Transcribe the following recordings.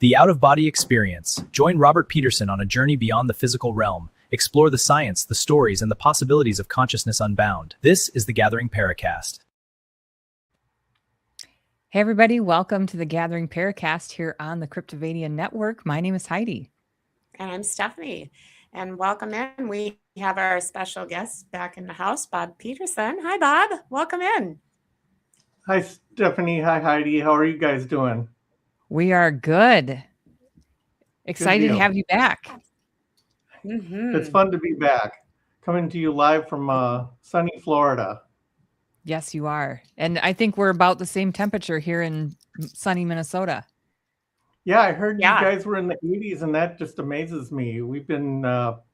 The out-of-body experience. Join Robert Peterson on a journey beyond the physical realm. Explore the science, the stories, and the possibilities of consciousness unbound. This is the Gathering Paracast. Hey everybody, welcome to the Gathering Paracast here on the Cryptovania Network. My name is Heidi. And I'm Stephanie. And welcome in. We have our special guest back in the house, Bob Peterson. Hi, Bob. Welcome in. Hi, Stephanie. Hi, Heidi. How are you guys doing? We are good. Excited to have you back. Mm-hmm. It's fun to be back. Coming to you live from sunny Florida. Yes, you are. And I think we're about the same temperature here in sunny Minnesota. Yeah, I heard you guys were in the 80s, and that just amazes me. We've been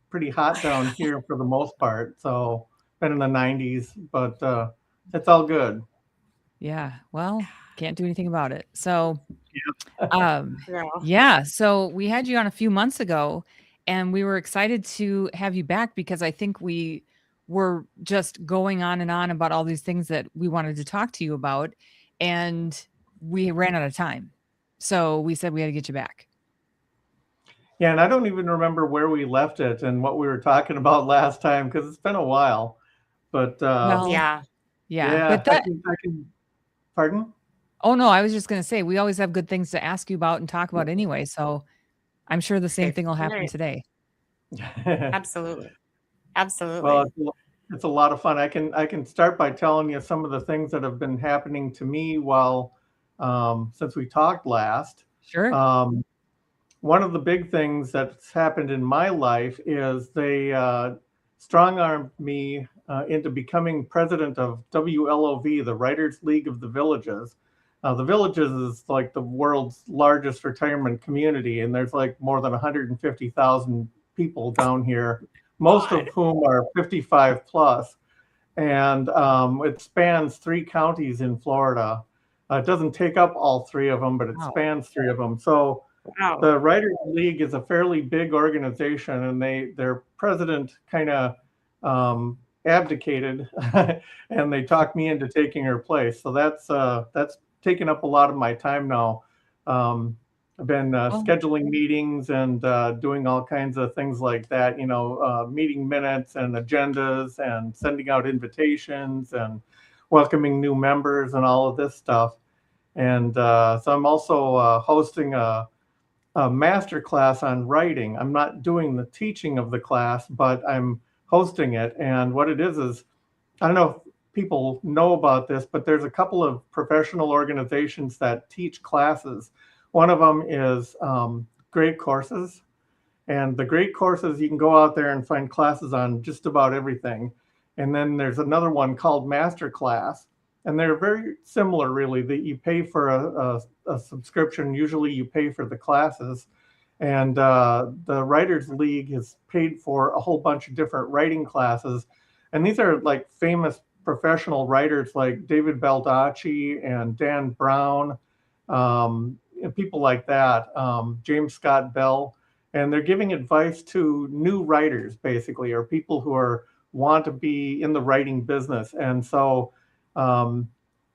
pretty hot down here for the most part. So, been in the 90s, but it's all good. Yeah, well, can't do anything about it. So, Yeah. So we had you on a few months ago, and we were excited to have you back because I think we were just going on and on about all these things that we wanted to talk to you about, and we ran out of time. So we said we had to get you back. Yeah, and I don't even remember where we left it and what we were talking about last time because it's been a while. But Yeah. But that, I can. Pardon? Oh no, I was just going to say we always have good things to ask you about and talk about anyway. So I'm sure the same thing will happen today. Absolutely. Well, it's a lot of fun. I can start by telling you some of the things that have been happening to me while since we talked last. Sure. One of the big things that's happened in my life is they strong-armed me into becoming president of WLOV, the Writers League of the Villages. The Villages is like the world's largest retirement community, and there's like more than 150,000 people down here, most of whom are 55 plus. And it spans 3 counties in Florida. It doesn't take up all 3 of them, but it spans 3 of them. So the Writers League is a fairly big organization, and their president kind of abdicated, and they talked me into taking her place. So that's taken up a lot of my time now. I've been scheduling meetings and doing all kinds of things like that, meeting minutes and agendas and sending out invitations and welcoming new members and all of this stuff. And so I'm also hosting a master class on writing. I'm not doing the teaching of the class, but I'm hosting it. And what it is, I don't know if people know about this, but there's a couple of professional organizations that teach classes. One of them is Great Courses. And the Great Courses, you can go out there and find classes on just about everything. And then there's another one called Master Class. And they're very similar, really, that you pay for a subscription. Usually you pay for the classes. And the Writers League has paid for a whole bunch of different writing classes. And these are like famous professional writers like David Baldacci and Dan Brown, people like that, James Scott Bell. And they're giving advice to new writers, basically, or people who want to be in the writing business. And so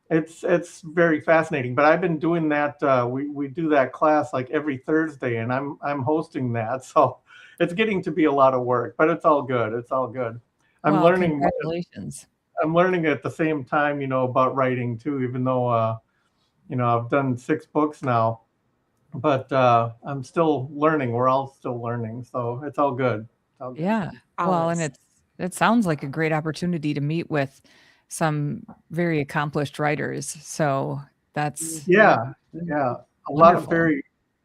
it's very fascinating. But I've been doing that. We do that class like every Thursday, and I'm hosting that. So it's getting to be a lot of work, but it's all good. It's all good. I'm learning. Congratulations. I'm learning at the same time, about writing too, even though I've done 6 books now. But I'm still learning. We're all still learning, so it's all good. Yeah. Well, and it sounds like a great opportunity to meet with some very accomplished writers. So that's a lot of very,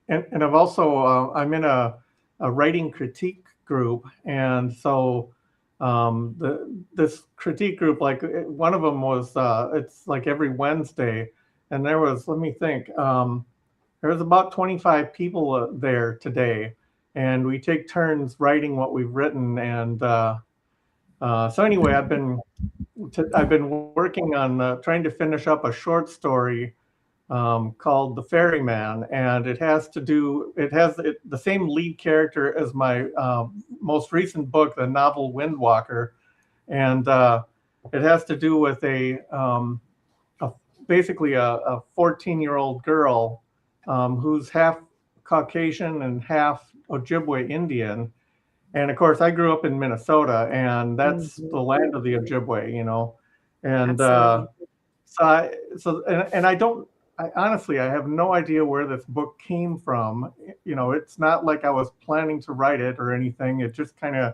and I've also I'm in a writing critique group, and so this critique group, like one of them was it's like every Wednesday, and there was, let me think, there was about 25 people there today, and we take turns writing what we've written. And so anyway, I've been working on trying to finish up a short story called The Ferryman, and it has the same lead character as my most recent book, the novel Windwalker, and it has to do with basically a 14-year-old girl who's half Caucasian and half Ojibwe Indian. And of course, I grew up in Minnesota, and that's the land of the Ojibwe, you know. And I honestly, I have no idea where this book came from. You know, it's not like I was planning to write it or anything. It just kind of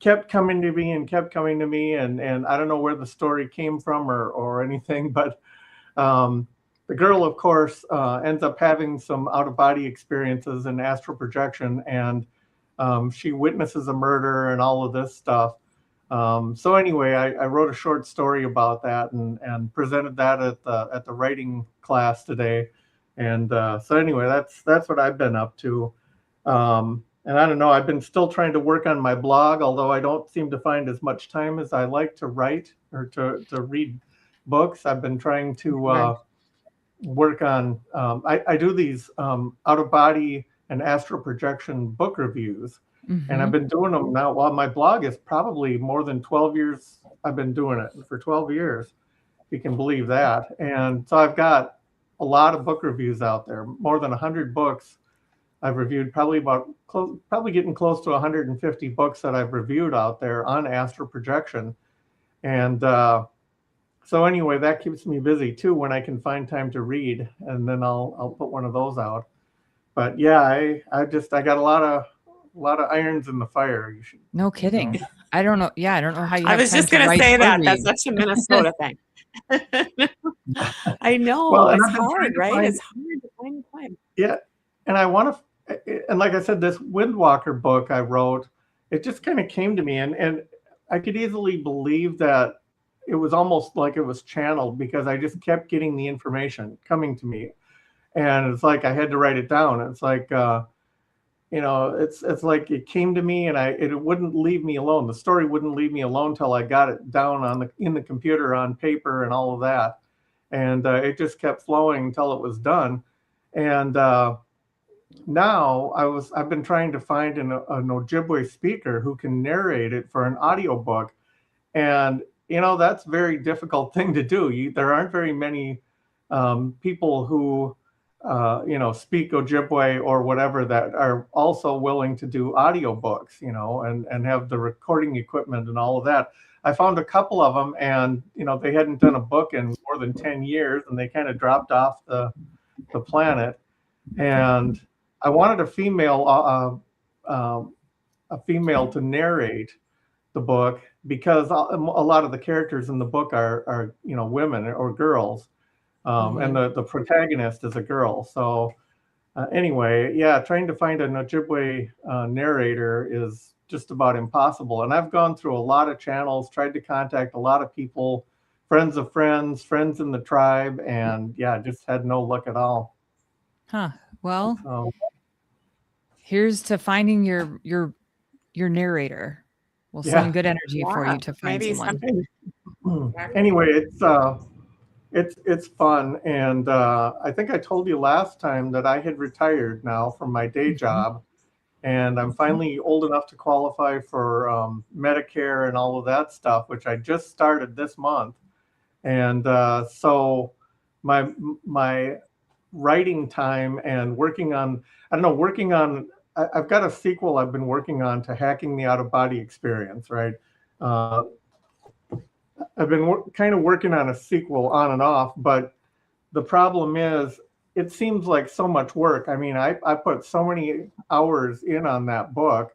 kept coming to me and kept coming to me. And I don't know where the story came from or anything, but the girl, of course, ends up having some out-of-body experiences in astral projection, and she witnesses a murder and all of this stuff. So anyway, I wrote a short story about that and presented that at the writing class today. And so anyway, that's what I've been up to. And I don't know, I've been still trying to work on my blog, although I don't seem to find as much time as I like to write or to read books. I've been trying to work on, I do these out-of-body and astral projection book reviews. And I've been doing them now. Well, my blog is probably more than 12 years. I've been doing it for 12 years, if you can believe that. And so I've got a lot of book reviews out there, more than 100 books I've reviewed, probably getting close to 150 books that I've reviewed out there on astral projection. And so anyway, that keeps me busy too when I can find time to read, and then I'll put one of those out. But yeah, I got a lot of irons in the fire. No kidding. You know. I don't know. Yeah, I don't know how you. I was just going to say that. That's such a Minnesota thing. I know. Well, it's hard, right? It's hard to find time. Yeah, and I want to, and like I said, this Windwalker book I wrote, it just kind of came to me, and I could easily believe that it was almost like it was channeled, because I just kept getting the information coming to me, and it's like I had to write it down. It's like, you know, it's like it came to me, and it wouldn't leave me alone. The story wouldn't leave me alone till I got it down in the computer on paper and all of that, and it just kept flowing until it was done. And now I've been trying to find an Ojibwe speaker who can narrate it for an audiobook, and you know, that's a very difficult thing to do. There aren't very many people who you know, speak Ojibwe or whatever that are also willing to do audiobooks, you know, and have the recording equipment and all of that. I found a couple of them, and you know, they hadn't done a book in more than 10 years, and they kind of dropped off the planet. And I wanted a female to narrate the book, because a lot of the characters in the book are you know, women or girls. And the protagonist is a girl. So anyway, yeah, trying to find an Ojibwe narrator is just about impossible. And I've gone through a lot of channels, tried to contact a lot of people, friends of friends, friends in the tribe, and yeah, just had no luck at all. Huh. Well, here's to finding your narrator. We'll send good energy for you to find someone. Anyway, it's fun, and I think I told you last time that I had retired now from my day job, and I'm finally old enough to qualify for Medicare and all of that stuff, which I just started this month. And so my writing time and working on, I've got a sequel I've been working on to Hacking the Out-of-Body Experience, right? I've been kind of working on a sequel on and off, but the problem is it seems like so much work. I mean, I put so many hours in on that book,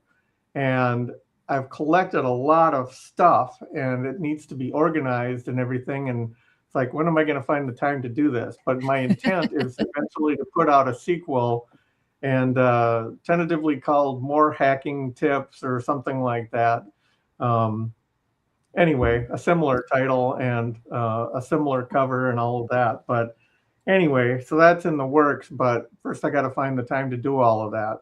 and I've collected a lot of stuff, and it needs to be organized and everything. And it's like, when am I going to find the time to do this? But my intent is eventually to put out a sequel, and tentatively called More Hacking Tips or something like that. Anyway, a similar title and a similar cover and all of that. But anyway, so that's in the works. But first, I got to find the time to do all of that.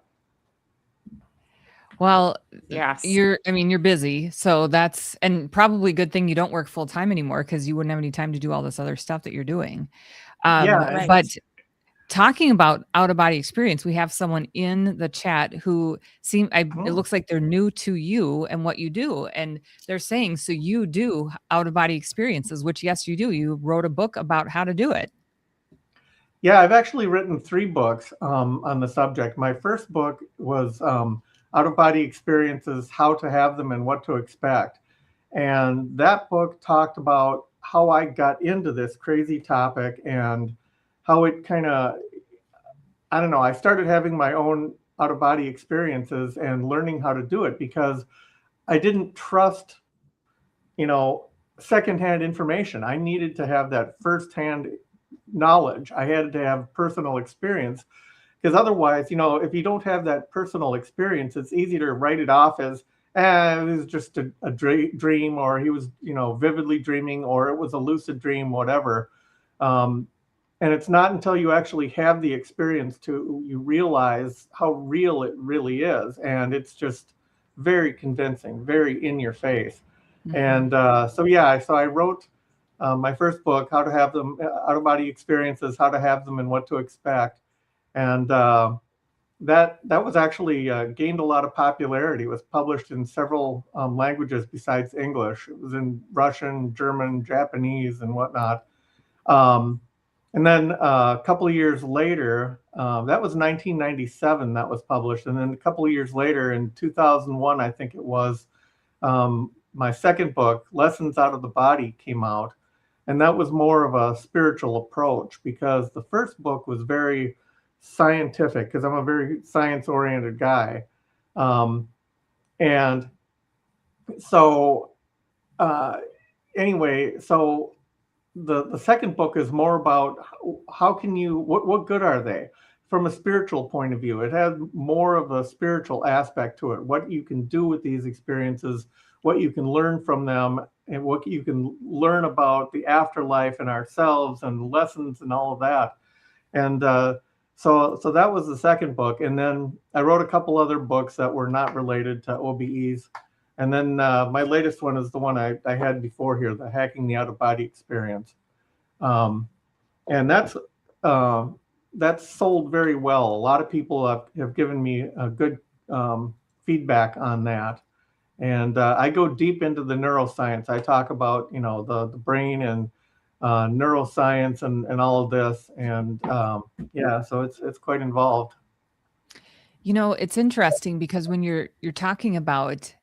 Well, yes, you're busy. So that's, and probably a good thing you don't work full time anymore, because you wouldn't have any time to do all this other stuff that you're doing. But talking about out-of-body experience, we have someone in the chat who it looks like they're new to you and what you do. And they're saying, so you do out-of-body experiences, which yes, you do. You wrote a book about how to do it. Yeah, I've actually written 3 books on the subject. My first book was Out-of-Body Experiences, How to Have Them and What to Expect. And that book talked about how I got into this crazy topic and how it kind of, I don't know, I started having my own out-of-body experiences and learning how to do it because I didn't trust, you know, secondhand information. I needed to have that firsthand knowledge. I had to have personal experience because otherwise, if you don't have that personal experience, it's easy to write it off as, it was just a dream, or he was, vividly dreaming, or it was a lucid dream, whatever. And it's not until you actually have the experience you realize how real it really is. And it's just very convincing, very in your face. And so I wrote my first book, How to Have Them, Out-of-Body Experiences, How to Have Them and What to Expect. And that was actually gained a lot of popularity. It was published in several languages besides English. It was in Russian, German, Japanese, and whatnot. And then a couple of years later, that was 1997 that was published. And then a couple of years later, in 2001, I think it was, my second book, Lessons Out of the Body, came out. And that was more of a spiritual approach because the first book was very scientific because I'm a very science-oriented guy. And so anyway, so the second book is more about how can you, what good are they? From a spiritual point of view, it has more of a spiritual aspect to it. What you can do with these experiences, what you can learn from them, and what you can learn about the afterlife and ourselves and lessons and all of that. And so that was the second book. And then I wrote a couple other books that were not related to OBEs. And then my latest one is the one I had before here, the Hacking the Out-of-Body Experience. And that's sold very well. A lot of people have given me a good feedback on that. And I go deep into the neuroscience. I talk about, the brain and neuroscience and all of this. And so it's quite involved. It's interesting because when you're talking about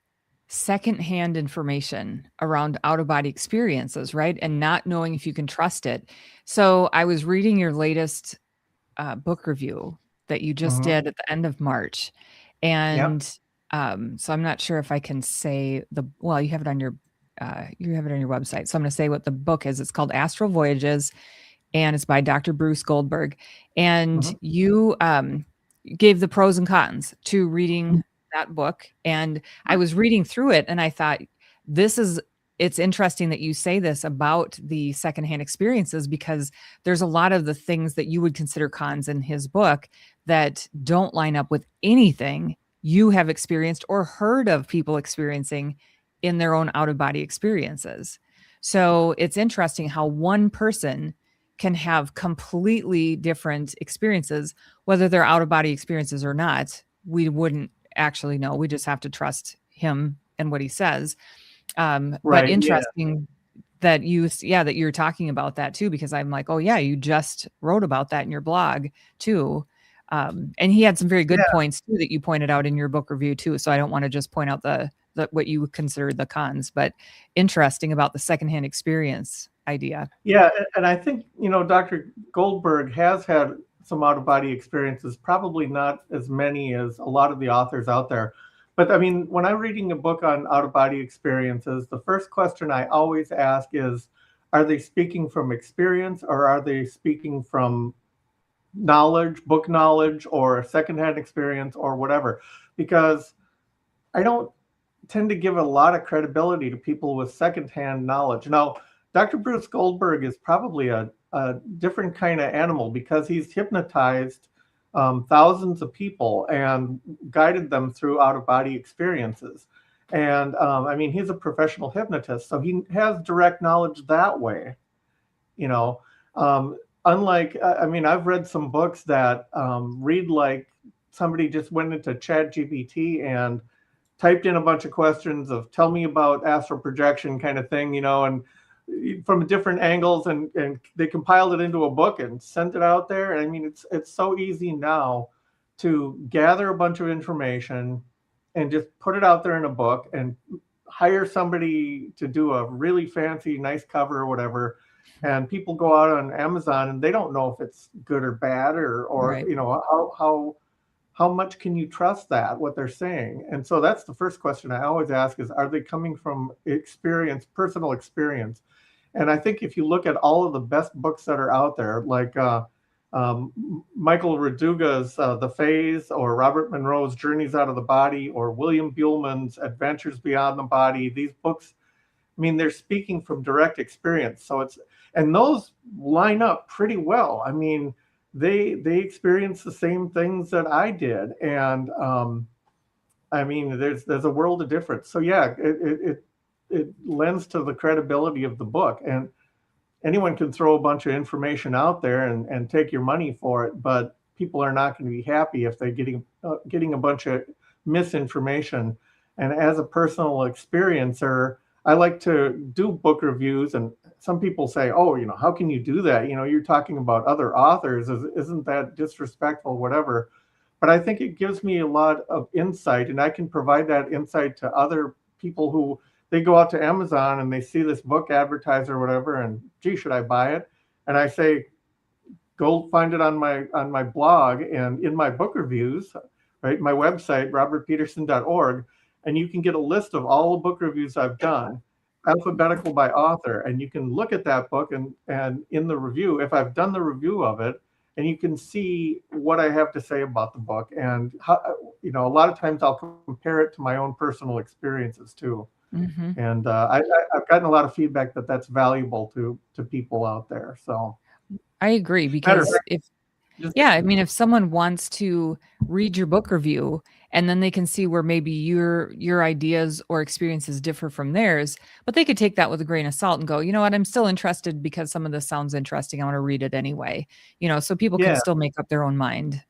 secondhand information around out-of-body experiences, right? And not knowing if you can trust it. So I was reading your latest book review that you just did at the end of March. And so I'm not sure if I can say you have it on your website. So I'm going to say what the book is. It's called Astral Voyages, and it's by Dr. Bruce Goldberg. And you gave the pros and cons to reading that book. And I was reading through it and I thought, it's interesting that you say this about the secondhand experiences, because there's a lot of the things that you would consider cons in his book that don't line up with anything you have experienced or heard of people experiencing in their own out-of-body experiences. So it's interesting how one person can have completely different experiences, whether they're out-of-body experiences or not. We wouldn't actually know. We just have to trust him and what he says. But interesting that that you're talking about that too, because I'm like, oh yeah, you just wrote about that in your blog too. And he had some very good points too that you pointed out in your book review too. So I don't want to just point out the what you consider the cons, but interesting about the secondhand experience idea. Yeah, and I think Dr. Goldberg has had some out-of-body experiences, probably not as many as a lot of the authors out there. But I mean, when I'm reading a book on out-of-body experiences, the first question I always ask is, are they speaking from experience or are they speaking from knowledge, book knowledge, or secondhand experience or whatever? Because I don't tend to give a lot of credibility to people with secondhand knowledge. Now, Dr. Bruce Goldberg is probably a different kind of animal because he's hypnotized thousands of people and guided them through out-of-body experiences. And I mean, he's a professional hypnotist, so he has direct knowledge that way. Unlike, I mean, I've read some books that read like somebody just went into ChatGPT and typed in a bunch of questions of tell me about astral projection kind of thing, and from different angles, and they compiled it into a book and sent it out there. I mean, it's so easy now to gather a bunch of information and just put it out there in a book and hire somebody to do a really fancy, nice cover or whatever. And people go out on Amazon and they don't know if it's good or bad, or Right. you know, how much can you trust that, what they're saying? And so that's the first question I always ask is, are they coming from experience, personal experience? And I think if you look at all of the best books that are out there, like Michael Raduga's The Phase, or Robert Monroe's Journeys Out of the Body, or William Buhlman's Adventures Beyond the Body, these books, I mean, they're speaking from direct experience. So and those line up pretty well. I mean, they experience the same things that I did. And I mean, there's a world of difference. So yeah, it lends to the credibility of the book. And anyone can throw a bunch of information out there and take your money for it, but people are not going to be happy if they're getting a bunch of misinformation. And as a personal experiencer, I like to do book reviews, and some people say, oh, you know, how can you do that? You know, you're talking about other authors. Isn't that disrespectful, whatever? But I think it gives me a lot of insight, and I can provide that insight to other people who, they go out to Amazon and they see this book advertised or whatever, and gee, should I buy it? And I say, go find it on my blog and in my book reviews, right? My website, robertpeterson.org, and you can get a list of all the book reviews I've done, alphabetical by author, and you can look at that book and in the review, if I've done the review of it, and you can see what I have to say about the book. And how, you know, a lot of times I'll compare it to my own personal experiences too. Mm-hmm. And I've gotten a lot of feedback that that's valuable to people out there. So I agree, because if someone wants to read your book review and then they can see where maybe your ideas or experiences differ from theirs, but they could take that with a grain of salt and go, you know what, I'm still interested because some of this sounds interesting. I want to read it anyway. You know, so people can still make up their own mind.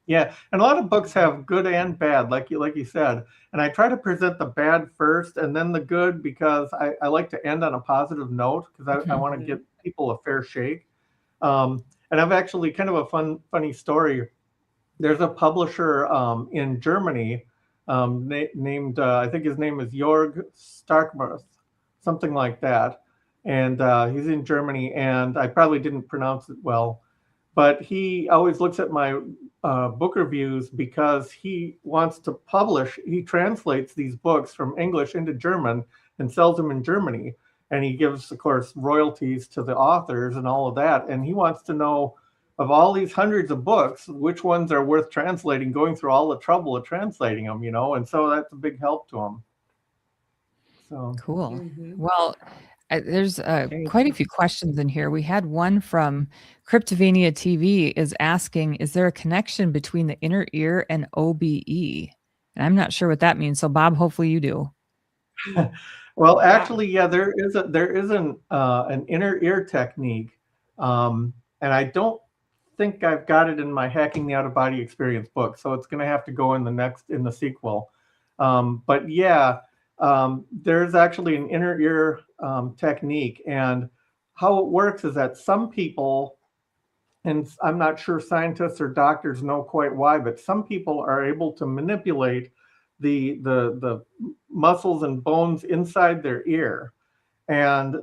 Yeah, and a lot of books have good and bad, like you said. And I try to present the bad first and then the good, because I like to end on a positive note, because I want to give people a fair shake. And I've actually, kind of a funny story. There's a publisher in Germany named, I think his name is Jörg Starkmuth, something like that. And he's in Germany, and I probably didn't pronounce it well, but he always looks at my book reviews because he wants to publish. He translates these books from English into German and sells them in Germany. And he gives, of course, royalties to the authors and all of that. And he wants to know, of all these hundreds of books, which ones are worth translating, going through all the trouble of translating them, you know? And so that's a big help to him. So cool. Mhm. Well, there's quite a few questions in here. We had one from Cryptovania TV is asking, is there a connection between the inner ear and OBE? And I'm not sure what that means. So Bob, hopefully you do. well, actually, yeah, there is an inner ear technique. And I don't think I've got it in my Hacking the Out of Body Experience book. So it's going to have to go in the sequel. But yeah, there's actually an inner ear technique, and how it works is that some people, and I'm not sure scientists or doctors know quite why, but some people are able to manipulate the muscles and bones inside their ear, and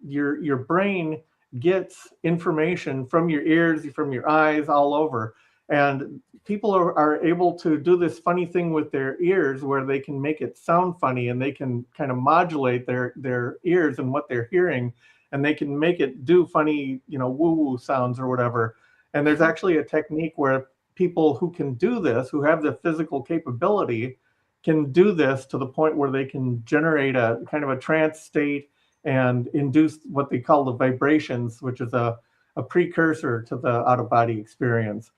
your brain gets information from your ears, from your eyes, all over. And people are able to do this funny thing with their ears where they can make it sound funny, and they can kind of modulate their ears and what they're hearing, and they can make it do funny, you know, woo-woo sounds or whatever. And there's actually a technique where people who can do this, who have the physical capability, can do this to the point where they can generate a kind of a trance state and induce what they call the vibrations, which is a precursor to the out-of-body experience.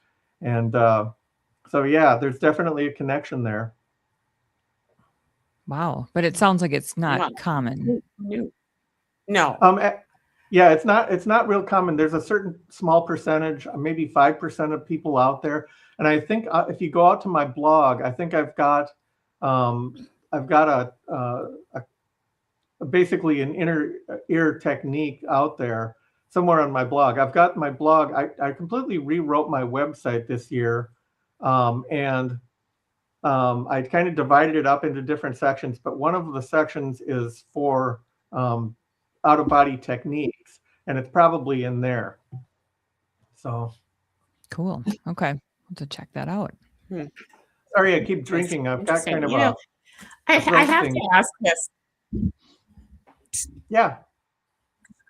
And so, yeah, there's definitely a connection there. Wow. But it sounds like it's not common. No. Yeah, it's not real common. There's a certain small percentage, maybe 5% of people out there. And I think if you go out to my blog, I think I've got a basically an inner ear technique out there somewhere on my blog. I've got my blog. I completely rewrote my website this year, and I kind of divided it up into different sections. But one of the sections is for out-of-body techniques, and it's probably in there. So Cool. Okay. I'll have to check that out. sorry, I keep drinking. I've got kind of I have to ask this. Yeah.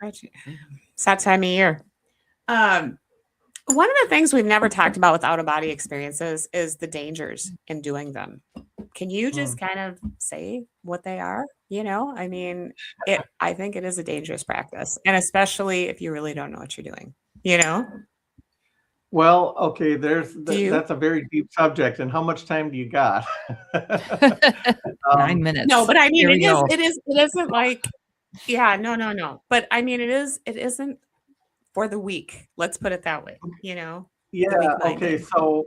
It's that time of year. One of the things we've never talked about with out-of-body experiences is the dangers in doing them. Can you just kind of say what they are? I mean, I think it is a dangerous practice, and especially if you really don't know what you're doing, Well, okay, that's a very deep subject. And how much time do you got? 9 minutes. No, but I mean, it isn't like, yeah, no. But I mean, it isn't for the weak. Let's put it that way, Yeah. Okay. So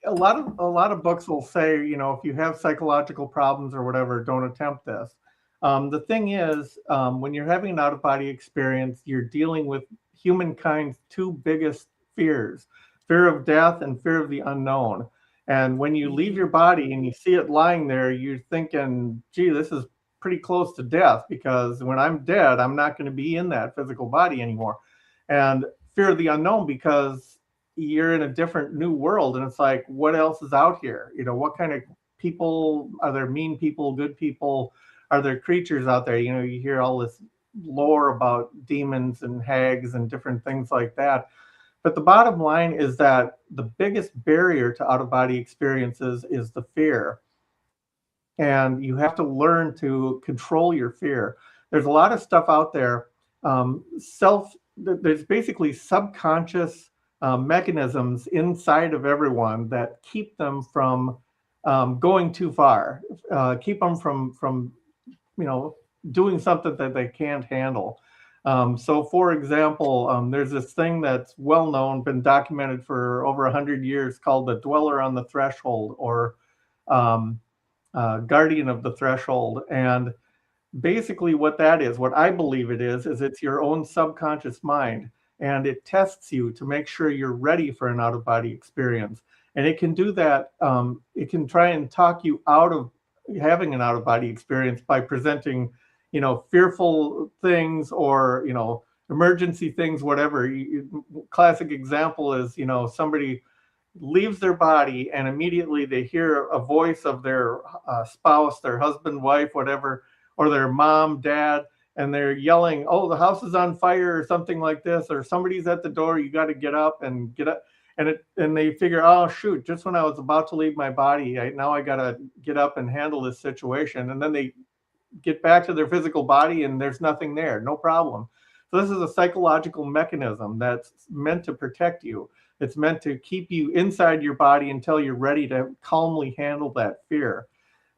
a lot of books will say, if you have psychological problems or whatever, don't attempt this. The thing is, when you're having an out-of-body experience, you're dealing with humankind's two biggest fears: fear of death and fear of the unknown. And when you leave your body and you see it lying there, you're thinking, gee, this is pretty close to death, because when I'm dead, I'm not going to be in that physical body anymore. And fear of the unknown, because you're in a different new world, and it's like, what else is out here? What kind of people are there? Mean people, good people? Are there creatures out there? You hear all this lore about demons and hags and different things like that. But the bottom line is that the biggest barrier to out-of-body experiences is the fear. And you have to learn to control your fear. There's a lot of stuff out there. There's basically subconscious mechanisms inside of everyone that keep them from going too far, keep them from doing something that they can't handle. So, for example, there's this thing that's well known, been documented for over 100 years, called the dweller on the threshold, or guardian of the threshold. And basically what that is, what I believe it is it's your own subconscious mind, and it tests you to make sure you're ready for an out-of-body experience. And it can do that. It can try and talk you out of having an out-of-body experience by presenting fearful things, or emergency things, whatever. Classic example is somebody leaves their body and immediately they hear a voice of their spouse, their husband, wife, whatever, or their mom, dad, and they're yelling, "Oh, the house is on fire," or something like this, or somebody's at the door, you got to get up. And they figure, oh shoot, just when I was about to leave my body, now I got to get up and handle this situation. And then they get back to their physical body and there's nothing there, no problem. So this is a psychological mechanism that's meant to protect you. It's meant to keep you inside your body until you're ready to calmly handle that fear.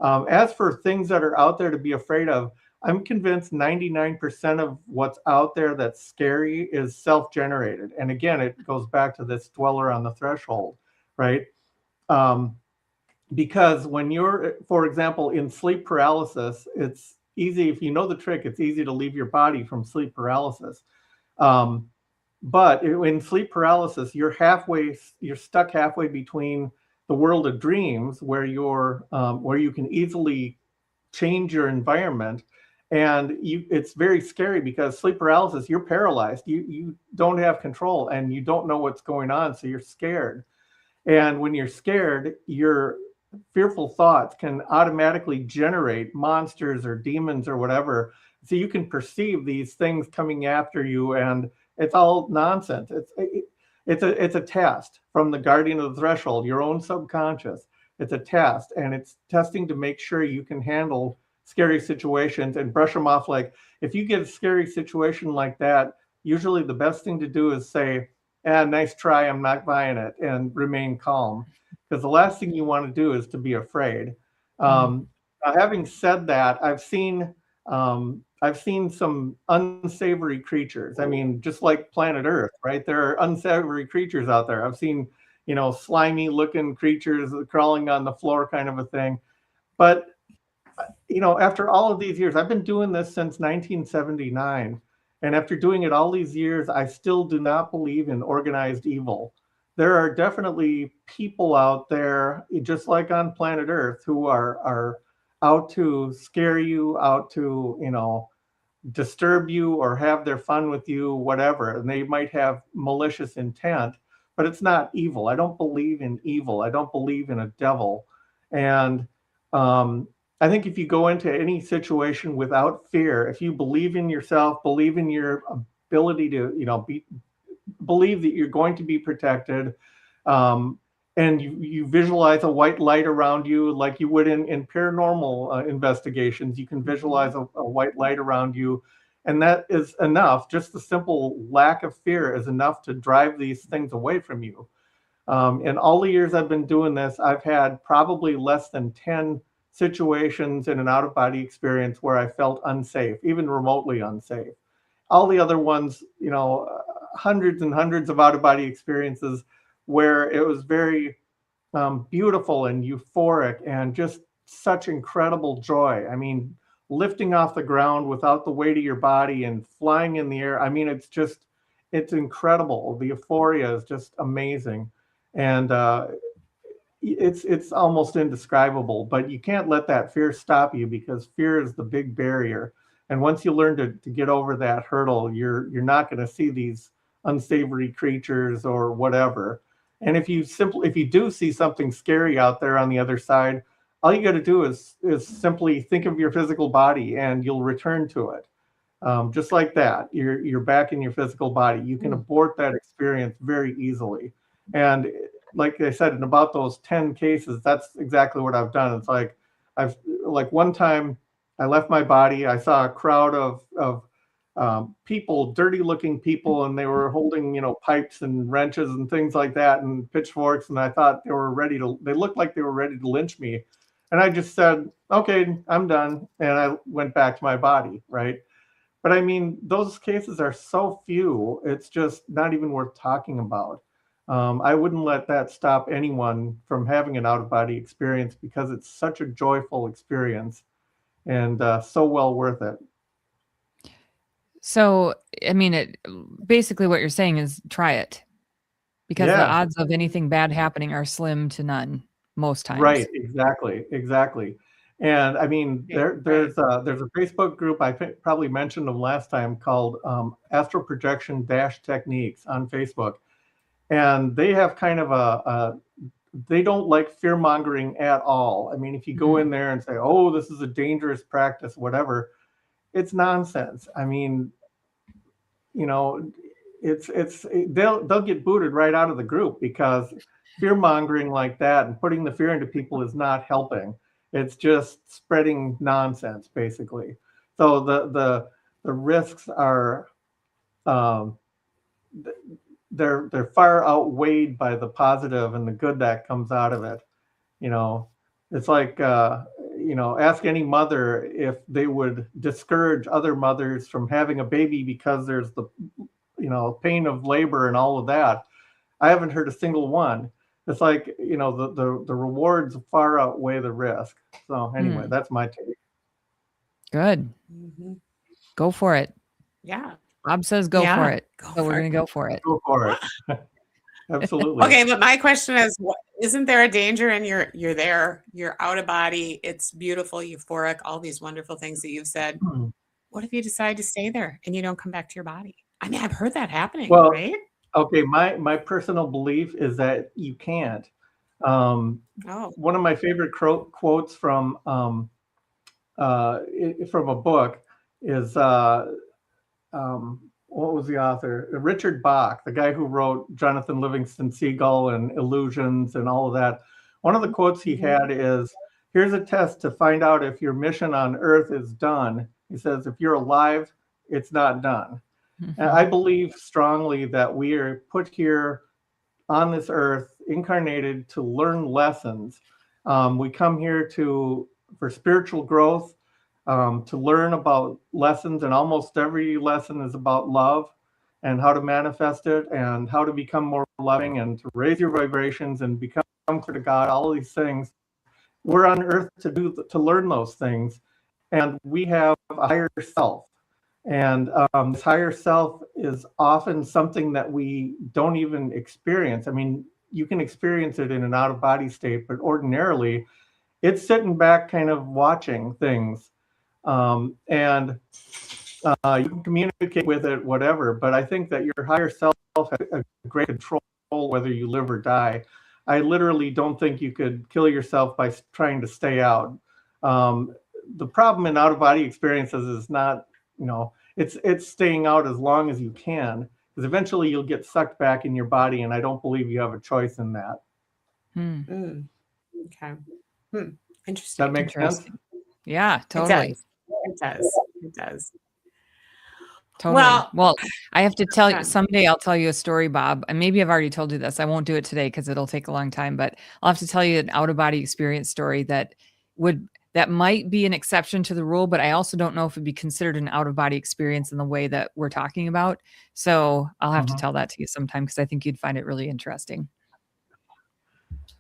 As for things that are out there to be afraid of, I'm convinced 99% of what's out there that's scary is self-generated. And again, it goes back to this dweller on the threshold, right? Because when you're, for example, in sleep paralysis, it's easy, if you know the trick, it's easy to leave your body from sleep paralysis. But in sleep paralysis, you're stuck halfway between the world of dreams, where you can easily change your environment, and it's very scary, because sleep paralysis, you're paralyzed, you don't have control, and you don't know what's going on, so you're scared. And when you're scared, your fearful thoughts can automatically generate monsters or demons or whatever, so you can perceive these things coming after you, and it's all nonsense. It's a test from the guardian of the threshold, your own subconscious. It's a test, and it's testing to make sure you can handle scary situations and brush them off. Like, if you get a scary situation like that, usually the best thing to do is say, nice try, I'm not buying it, and remain calm. Because the last thing you want to do is to be afraid. Having said that, I've seen some unsavory creatures. I mean, just like planet Earth, right? There are unsavory creatures out there. I've seen, slimy looking creatures crawling on the floor, kind of a thing. But after all of these years, I've been doing this since 1979. And after doing it all these years, I still do not believe in organized evil. There are definitely people out there, just like on planet Earth, who are out to scare you, out to, disturb you or have their fun with you, whatever. And they might have malicious intent, but it's not evil. I don't believe in evil. I don't believe in a devil. And I think if you go into any situation without fear, if you believe in yourself, believe in your ability to, believe that you're going to be protected, and you visualize a white light around you like you would in paranormal investigations. You can visualize a white light around you, and that is enough. Just the simple lack of fear is enough to drive these things away from you. In all the years I've been doing this, I've had probably less than 10 situations in an out-of-body experience where I felt unsafe, even remotely unsafe. All the other ones, hundreds and hundreds of out-of-body experiences where it was very beautiful and euphoric and just such incredible joy. I mean, lifting off the ground without the weight of your body and flying in the air. I mean, it's incredible. The euphoria is just amazing. And it's almost indescribable, but you can't let that fear stop you, because fear is the big barrier. And once you learn to get over that hurdle, you're not going to see these unsavory creatures or whatever. And if you do see something scary out there on the other side, all you got to do is simply think of your physical body, and you'll return to it. Just like that, you're back in your physical body. You can abort that experience very easily. And like I said, in about those 10 cases, that's exactly what I've done. It's like one time I left my body, I saw a crowd of people, dirty looking people, and they were holding, pipes and wrenches and things like that and pitchforks. And I thought they looked like they were ready to lynch me. And I just said, okay, I'm done. And I went back to my body, right? But I mean, those cases are so few, it's just not even worth talking about. I wouldn't let that stop anyone from having an out-of-body experience, because it's such a joyful experience and so well worth it. So, I mean, basically what you're saying is try it, because the odds of anything bad happening are slim to none most times. Right, exactly. And I mean, there's a Facebook group, I probably mentioned them last time, called Astral Projection Techniques on Facebook. And they have kind of they don't like fear mongering at all. I mean, if you go in there and say, oh, this is a dangerous practice, whatever, it's nonsense. I mean, they'll get booted right out of the group, because fear mongering like that and putting the fear into people is not helping. It's just spreading nonsense, basically. So the risks are they're far outweighed by the positive and the good that comes out of it. It's like ask any mother if they would discourage other mothers from having a baby because there's the pain of labor and all of that. I haven't heard a single one. It's like, the rewards far outweigh the risk. So anyway, that's my take. Good. Go for it. Yeah. Bob says go for it. So we're going to go for it. Go for it. Absolutely. Okay, but my question is, isn't there a danger in you're there, you're out of body, it's beautiful, euphoric, all these wonderful things that you've said. What if you decide to stay there and you don't come back to your body? I mean, I've heard that happening, right? Okay, my personal belief is that you can't. One of my favorite quotes from a book is what was the author? Richard Bach, the guy who wrote Jonathan Livingston Seagull and Illusions and all of that. One of the quotes he had is, here's a test to find out if your mission on Earth is done. He says, if you're alive, it's not done. And I believe strongly that we are put here on this earth, incarnated to learn lessons. We come here for spiritual growth, to learn about lessons, and almost every lesson is about love and how to manifest it and how to become more loving and to raise your vibrations and become closer to God, all of these things. we're on Earth to learn those things, and we have a higher self. And this higher self is often something that we don't even experience. I mean, you can experience it in an out-of-body state, but ordinarily, it's sitting back kind of watching things. And you can communicate with it, whatever, but I think that your higher self has a great control whether you live or die. I literally don't think you could kill yourself by trying to stay out. The problem in out-of-body experiences is not, it's staying out as long as you can, because eventually you'll get sucked back in your body, and I don't believe you have a choice in that. Okay. Interesting. Does that make sense? Yeah, totally. It does. Totally. Well, I have to tell you, someday I'll tell you a story, Bob, and maybe I've already told you this. I won't do it today because it'll take a long time, but I'll have to tell you an out-of-body experience story that might be an exception to the rule, but I also don't know if it'd be considered an out-of-body experience in the way that we're talking about. So I'll have to tell that to you sometime, because I think you'd find it really interesting.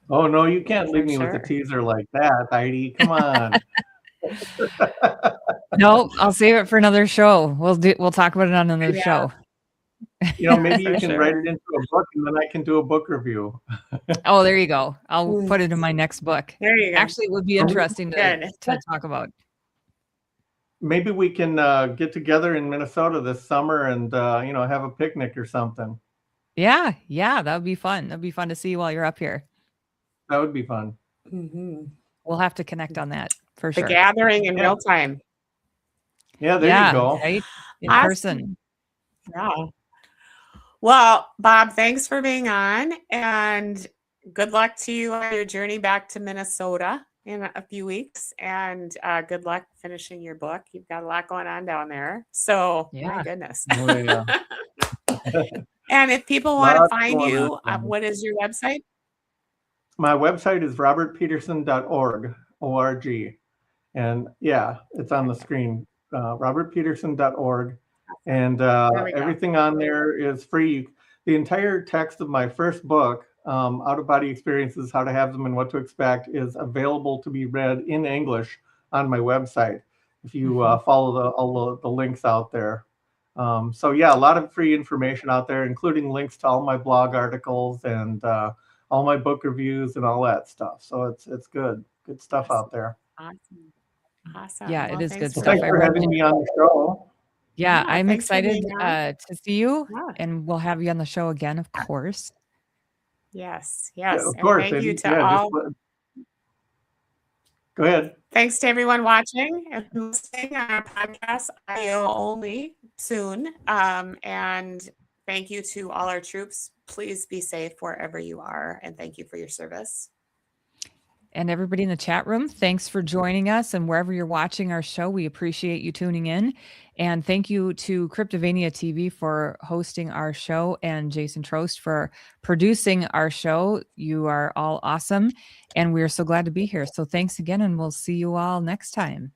Oh, no, you can't leave me with a teaser like that, Heidi. Come on. No, I'll save it for another show. We'll talk about it on another show. Maybe you can write it into a book, and then I can do a book review. Oh, there you go. I'll put it in my next book. There you go. Actually, it would be interesting to talk about. Maybe we can get together in Minnesota this summer and have a picnic or something. Yeah, that would be fun. That'd be fun to see you while you're up here. That would be fun. We'll have to connect on that for sure. The gathering in real time. Yeah, there you go. Right? In person. Yeah. Well, Bob, thanks for being on, and good luck to you on your journey back to Minnesota in a few weeks, and good luck finishing your book. You've got a lot going on down there. So, my goodness. Oh, yeah. And if people want to find you, what is your website? My website is robertpeterson.org, O-R-G. And it's on the screen, robertpeterson.org. And everything on there is free. The entire text of my first book, Out-of-Body Experiences, How to Have Them and What to Expect, is available to be read in English on my website if you follow all the links out there. A lot of free information out there, including links to all my blog articles and all my book reviews and all that stuff. So it's good stuff out there. Awesome. Yeah, it is good stuff. Thanks for having me on the show. Yeah, I'm excited to see you, and we'll have you on the show again, of course. Yes. Of course. Thank you to all. Go ahead. Thanks to everyone watching and listening on our podcast, audio only soon. And thank you to all our troops. Please be safe wherever you are, and thank you for your service. And everybody in the chat room, thanks for joining us. And wherever you're watching our show, we appreciate you tuning in. And thank you to Cryptovania TV for hosting our show, and Jason Trost for producing our show. You are all awesome, and we're so glad to be here. So thanks again, and we'll see you all next time.